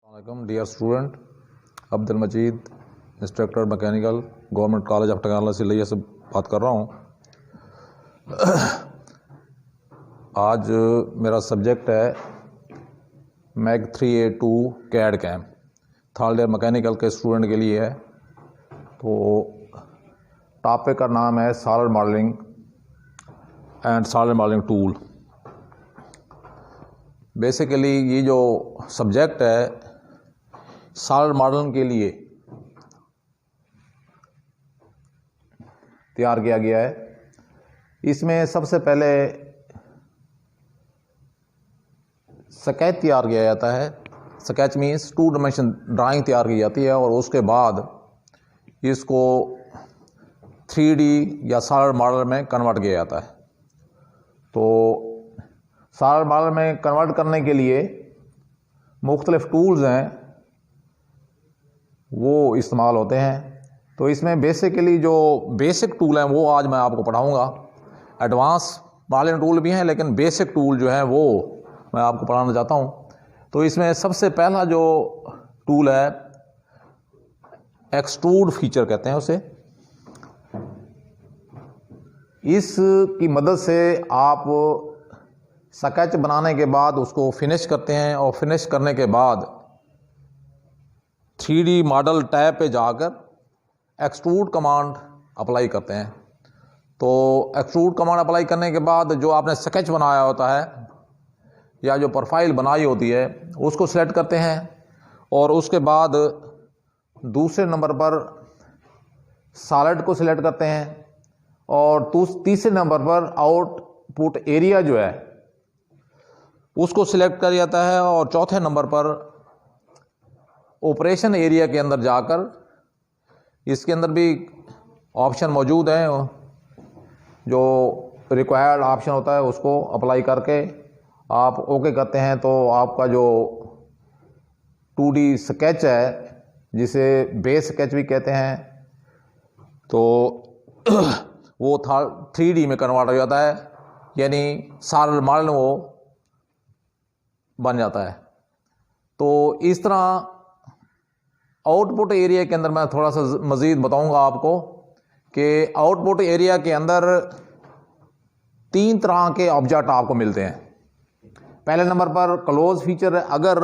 वालेकुम dear student, Abdul Majeed instructor mechanical government college of technology Layyah से बात कर रहा हूँ। आज मेरा सब्जेक्ट है मैग 3A2 CAD CAM, third year mechanical के स्टूडेंट के लिए है। तो टॉपिक का नाम है solid modelling and solid modelling tool. Basically ये जो सब्जेक्ट है सॉलिड मॉडलिंग के लिए तैयार किया गया है। इसमें सबसे पहले स्केच तैयार किया जाता है। स्केच मीन्स 2 डायमेंशन ड्राइंग तैयार की जाती है और उसके बाद इसको 3D या सॉलिड मॉडल में कन्वर्ट किया जाता है। तो सॉलिड मॉडल में कन्वर्ट करने के लिए मुख्तलिफ टूल्स हैं वो इस्तेमाल होते हैं। तो इसमें बेसिकली जो बेसिक टूल हैं वो आज मैं आपको पढ़ाऊंगा। एडवांस मॉडलिंग टूल भी हैं लेकिन बेसिक टूल जो है वो मैं आपको पढ़ाना चाहता हूं। तो इसमें सबसे पहला जो टूल है एक्सट्रूड फीचर कहते हैं उसे। इसकी मदद से आप स्केच बनाने के बाद उसको फिनिश करते हैं और फिनिश करने के बाद 3D मॉडल टैब पे जाकर एक्सट्रूड कमांड अप्लाई करते हैं। तो एक्सट्रूड कमांड अप्लाई करने के बाद जो आपने स्केच बनाया होता है या जो प्रोफाइल बनाई होती है उसको सिलेक्ट करते हैं और उसके बाद दूसरे नंबर पर सॉलिड को सिलेक्ट करते हैं और तीसरे नंबर पर आउटपुट एरिया जो है उसको सिलेक्ट कर जाता है और चौथे नंबर पर ऑपरेशन एरिया के अंदर जाकर इसके अंदर भी ऑप्शन मौजूद हैं। जो रिक्वायर्ड ऑप्शन होता है उसको अप्लाई करके आप ओके करते हैं तो आपका जो 2D स्केच है जिसे बेस स्केच भी कहते हैं तो वो 3D में कन्वर्ट हो जाता है, यानी सॉलिड मॉडल वो बन जाता है। तो इस तरह आउटपुट एरिया के अंदर मैं थोड़ा सा मज़ीद बताऊंगा आपको कि आउटपुट एरिया के अंदर 3 तरह के ऑब्जेक्ट आपको मिलते हैं। पहले नंबर पर क्लोज फीचर है। अगर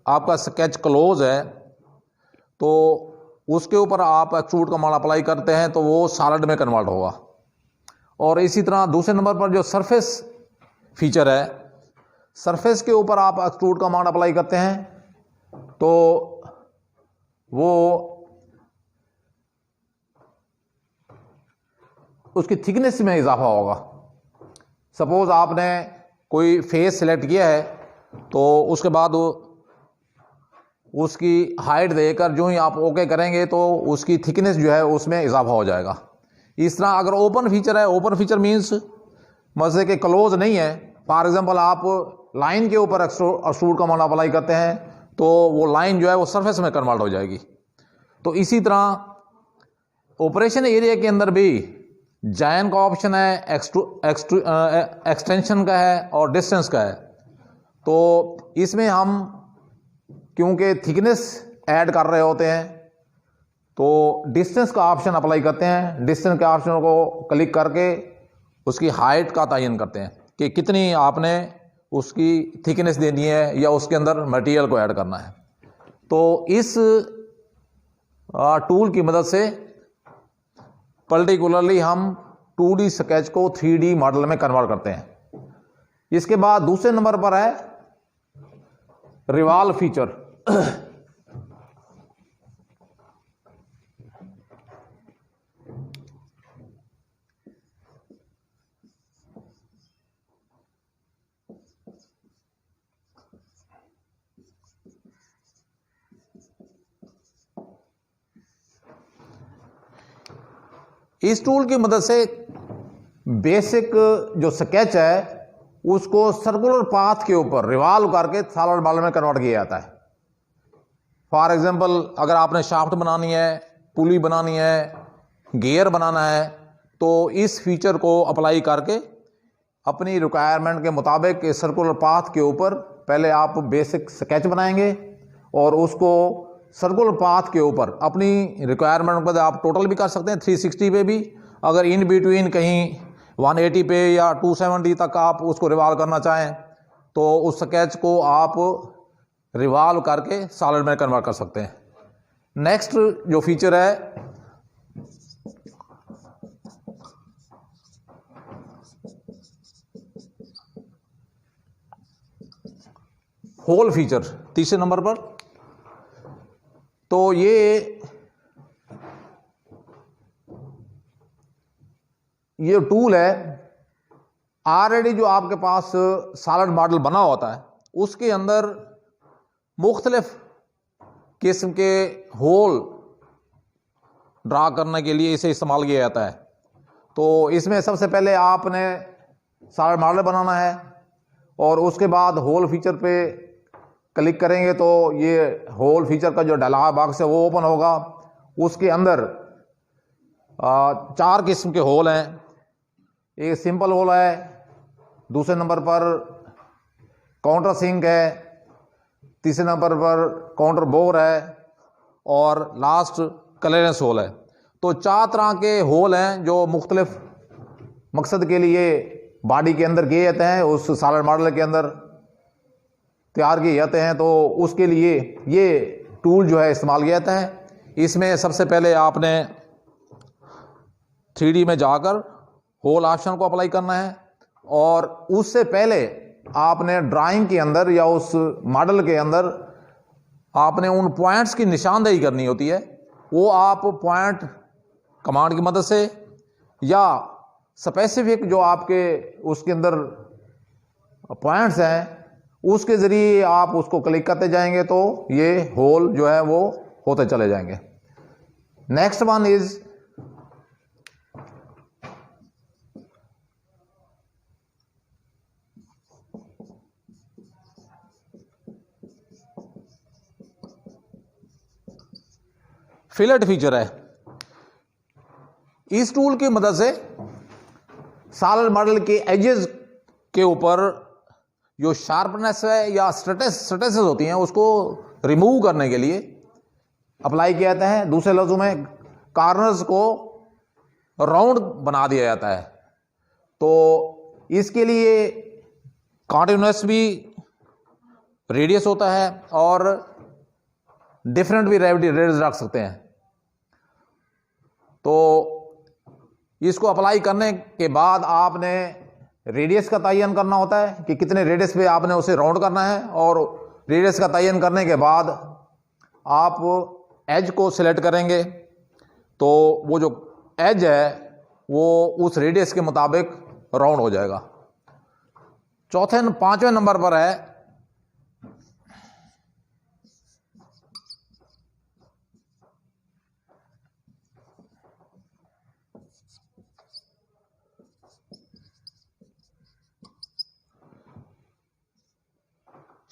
आपका स्केच क्लोज है तो उसके ऊपर आप एक्सट्रूड कमांड अप्लाई करते हैं तो वो सॉलिड में कन्वर्ट होगा। और इसी तरह दूसरे नंबर पर जो सरफेस फीचर है, सरफेस के ऊपर आप एक्सट्रूड कमांड अप्लाई करते हैं तो वो उसकी थिकनेस में इजाफा होगा। सपोज आपने कोई फेस सिलेक्ट किया है तो उसके बाद उसकी हाइट देकर जो ही आप ओके करेंगे तो उसकी थिकनेस जो है उसमें इजाफा हो जाएगा। इस तरह अगर ओपन फीचर है, ओपन फीचर मीन्स मजे के क्लोज नहीं है। फॉर एग्जांपल आप लाइन के ऊपर एक्सट्रूड कमांड अप्लाई करते हैं तो वो लाइन जो है वो सरफेस में कन्वर्ट हो जाएगी। तो इसी तरह ऑपरेशन एरिया के अंदर भी जॉइन का ऑप्शन है, एक्सटेंशन का है और डिस्टेंस का है। तो इसमें हम क्योंकि थिकनेस ऐड कर रहे होते हैं तो डिस्टेंस का ऑप्शन अप्लाई करते हैं। डिस्टेंस के ऑप्शन को क्लिक करके उसकी हाइट का तयन करते हैं कि कितनी आपने उसकी थिकनेस देनी है या उसके अंदर मटेरियल को ऐड करना है। तो इस टूल की मदद से पर्टिकुलरली हम 2D स्केच को 3D मॉडल में कन्वर्ट करते हैं। इसके बाद दूसरे नंबर पर है रिवॉल्व फीचर। इस टूल की मदद से बेसिक जो स्केच है उसको सर्कुलर पाथ के ऊपर रिवॉल्व करके सॉलिड मॉडल में कन्वर्ट किया जाता है। फॉर एग्जांपल अगर आपने शाफ्ट बनानी है, पुली बनानी है, गियर बनाना है तो इस फीचर को अप्लाई करके अपनी रिक्वायरमेंट के मुताबिक सर्कुलर पाथ के ऊपर पहले आप बेसिक स्केच बनाएंगे और उसको सर्कुलर पाथ के ऊपर अपनी रिक्वायरमेंट पर आप टोटल भी कर सकते हैं 360 पे भी, अगर इन बिटवीन कहीं 180 पे या 270 तक आप उसको रिवॉल्व करना चाहें तो उस स्केच को आप रिवॉल्व करके सॉलिड में कन्वर्ट कर सकते हैं। नेक्स्ट जो फीचर है होल फीचर, तीसरे नंबर पर। तो ये टूल है, ऑलरेडी जो आपके पास सॉलिड मॉडल बना होता है उसके अंदर मुख्तलिफ किस्म के होल ड्रा करने के लिए इसे इस्तेमाल किया जाता है। तो इसमें सबसे पहले आपने सॉलिड मॉडल बनाना है और उसके बाद होल फीचर पे क्लिक करेंगे तो ये होल फीचर का जो डायलॉग बॉक्स है वो ओपन होगा। उसके अंदर 4 किस्म के होल हैं। एक सिंपल होल है, दूसरे नंबर पर काउंटर सिंक है, तीसरे नंबर पर काउंटर बोर है और लास्ट क्लियरेंस होल है। तो 4 तरह के होल हैं जो मुख्तलिफ मकसद के लिए बॉडी के अंदर किए जाते हैं, उस सॉलिड मॉडल के अंदर तैयार किए जाते हैं। तो उसके लिए ये टूल जो है इस्तेमाल किया जाता है। इसमें सबसे पहले आपने 3D में जाकर होल ऑप्शन को अप्लाई करना है और उससे पहले आपने ड्राइंग के अंदर या उस मॉडल के अंदर आपने उन पॉइंट्स की निशानदेही करनी होती है। वो आप पॉइंट कमांड की मदद से या स्पेसिफिक जो आपके उसके अंदर पॉइंट्स हैं उसके ज़रिए आप उसको क्लिक करते जाएंगे तो ये होल जो है वो होते चले जाएंगे। Next one is fillet feature है। इस टूल की मदद से सॉलिड मॉडल के एजेस के ऊपर जो शार्पनेस है या स्ट्रेटेस होती हैं उसको रिमूव करने के लिए अप्लाई किया जाता है। दूसरे लफ्जों में कॉर्नर्स को राउंड बना दिया जाता है। तो इसके लिए कॉन्टिन्यूस भी रेडियस होता है और डिफरेंट भी रेडियस रख सकते हैं। तो इसको अप्लाई करने के बाद आपने रेडियस का तयन करना होता है कि कितने रेडियस पे आपने उसे राउंड करना है और रेडियस का तयन करने के बाद आप एज को सिलेक्ट करेंगे तो वो जो एज है वो उस रेडियस के मुताबिक राउंड हो जाएगा। 5वें नंबर पर है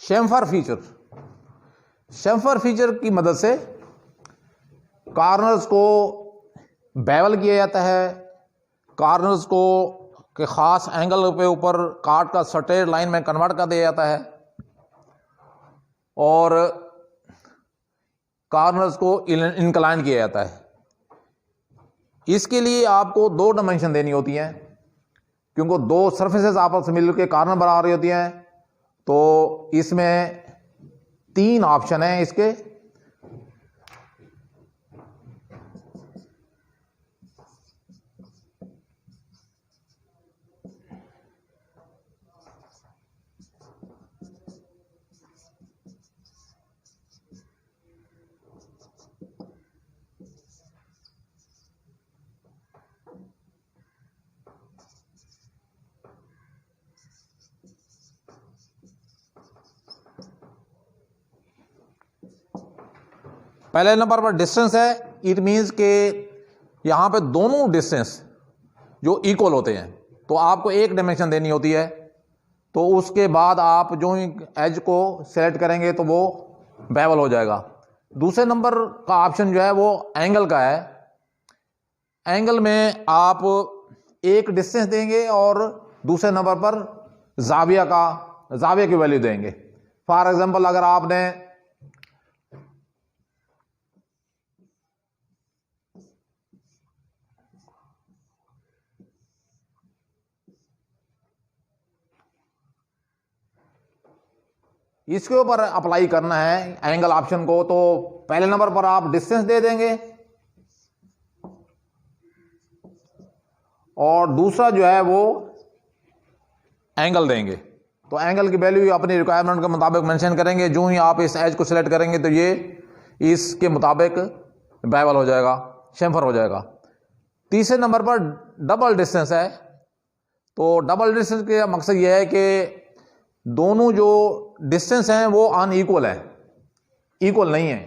शेम्फर फीचर। शेम्फर फीचर की मदद से कॉर्नर्स को बेवल किया जाता है। कॉर्नर्स को के ख़ास एंगल पे ऊपर काट का स्ट्रेट लाइन में कन्वर्ट कर दिया जाता है और कॉर्नर्स को इंक्लाइन किया जाता है। इसके लिए आपको 2 डायमेंशन देनी होती हैं क्योंकि 2 सरफेसेस आपस में मिलकर कॉर्नर बना रही होती हैं। तो इसमें 3 ऑप्शन हैं इसके। पहले नंबर पर डिस्टेंस है। इट मीन्स के यहां पे दोनों डिस्टेंस जो इक्वल होते हैं तो आपको 1 डायमेंशन देनी होती है। तो उसके बाद आप जो ही एज को सेलेक्ट करेंगे तो वो बेवल हो जाएगा। दूसरे नंबर का ऑप्शन जो है वो एंगल का है। एंगल में आप 1 डिस्टेंस देंगे और दूसरे नंबर पर जाविया की वैल्यू देंगे। फॉर एग्जांपल अगर आपने इसके ऊपर अप्लाई करना है एंगल ऑप्शन को, तो पहले नंबर पर आप डिस्टेंस दे देंगे और दूसरा जो है वो एंगल देंगे। तो एंगल की वैल्यू अपनी रिक्वायरमेंट के मुताबिक मेंशन करेंगे। जो ही आप इस एज को सिलेक्ट करेंगे तो ये इसके मुताबिक बेवल हो जाएगा, शेम्फर हो जाएगा। तीसरे नंबर पर डबल डिस्टेंस है। तो डबल डिस्टेंस का मकसद यह है कि दोनों जो डिस्टेंस हैं वो अनइक्वल है, इक्वल नहीं है।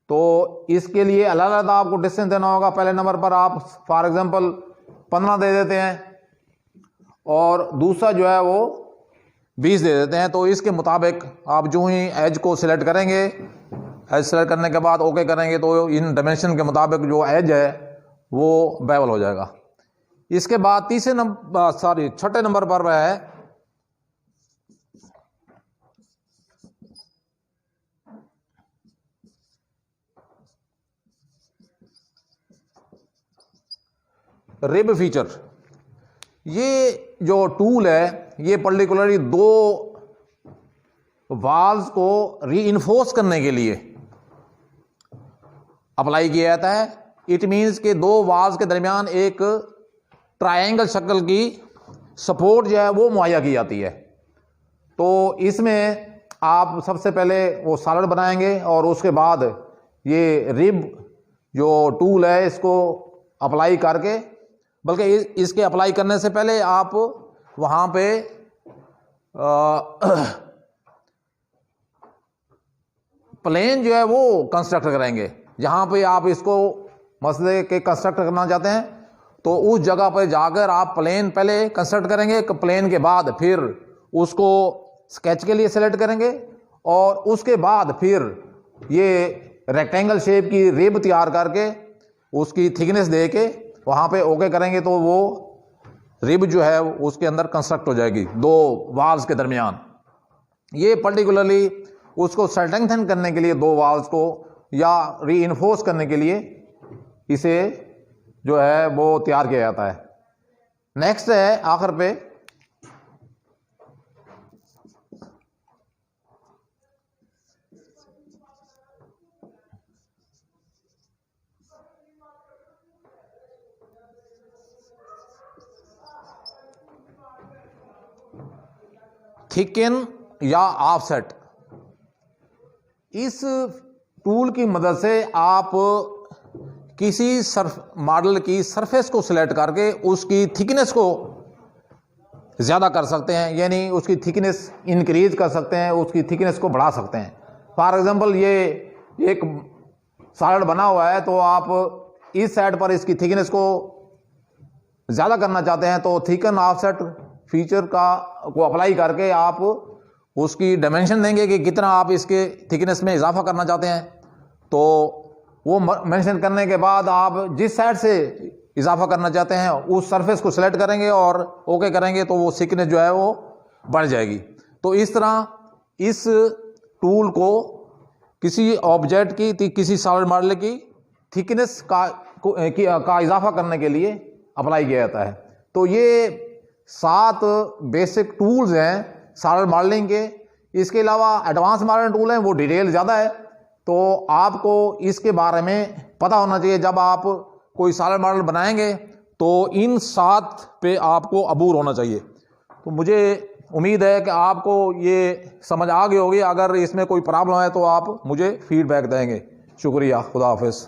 तो इसके लिए अलग अलग आपको डिस्टेंस देना होगा। पहले नंबर पर आप फॉर एग्जांपल 15 दे देते हैं और दूसरा जो है वो 20 दे देते हैं। तो इसके मुताबिक आप जो ही एज को सिलेक्ट करेंगे, एज सेलेक्ट करने के बाद ओके करेंगे तो इन डायमेंशन के मुताबिक जो एज है वो बेवल हो जाएगा। इसके बाद छठे नंबर पर है रिब फीचर। ये जो टूल है ये पर्टिकुलरली दो वाल्स को रीइंफोर्स करने के लिए अप्लाई किया जाता है। इट मींस कि दो वाल्स के दरमियान एक ट्रायंगल शक्ल की सपोर्ट जो है वो मुहैया की जाती है। तो इसमें आप सबसे पहले वो सॉलिड बनाएंगे और उसके बाद ये रिब जो टूल है इसको अप्लाई करके, बल्कि इसके अप्लाई करने से पहले आप वहां पे प्लेन जो है वो कंस्ट्रक्ट करेंगे। जहां पे आप इसको मसले के कंस्ट्रक्ट करना चाहते हैं तो उस जगह पर जाकर आप प्लेन पहले कंस्ट्रक्ट करेंगे। प्लेन के बाद फिर उसको स्केच के लिए सेलेक्ट करेंगे और उसके बाद फिर ये रेक्टेंगल शेप की रिब तैयार करके उसकी थिकनेस दे के वहां पे ओके करेंगे तो वो रिब जो है उसके अंदर कंस्ट्रक्ट हो जाएगी दो वाल्स के दरमियान। ये पर्टिकुलरली उसको स्ट्रेंथन करने के लिए दो वाल्स को या रीइंफोर्स करने के लिए इसे जो है वो तैयार किया जाता है। नेक्स्ट है आखिर पे थिकन या ऑफसेट। इस टूल की मदद से आप किसी मॉडल की सरफेस को सिलेक्ट करके उसकी थिकनेस को ज़्यादा कर सकते हैं, यानी उसकी थिकनेस इंक्रीज कर सकते हैं, उसकी थिकनेस को बढ़ा सकते हैं। फॉर एग्जांपल ये एक सॉलिड बना हुआ है तो आप इस साइड पर इसकी थिकनेस को ज़्यादा करना चाहते हैं तो थिकन ऑफसेट फीचर को अप्लाई करके आप उसकी डायमेंशन देंगे कि कितना आप इसके थिकनेस में इजाफा करना चाहते हैं। तो वो मेंशन करने के बाद आप जिस साइड से इजाफा करना चाहते हैं उस सरफेस को सिलेक्ट करेंगे और ओके करेंगे तो वो थिकनेस जो है वो बढ़ जाएगी। तो इस तरह इस टूल को किसी ऑब्जेक्ट की किसी सॉलिड मॉडल की थिकनेस का इजाफा करने के लिए अप्लाई किया जाता है। तो ये 7 बेसिक टूल्स हैं सॉलिड मॉडलिंग के। इसके अलावा एडवांस मॉडलिंग टूल हैं, वो डिटेल ज़्यादा है। तो आपको इसके बारे में पता होना चाहिए। जब आप कोई सॉलिड मॉडल बनाएंगे तो इन 7 पे आपको अबूर होना चाहिए। तो मुझे उम्मीद है कि आपको ये समझ आ गई होगी। अगर इसमें कोई प्रॉब्लम है तो आप मुझे फीडबैक देंगे। शुक्रिया, खुदा हाफिज़।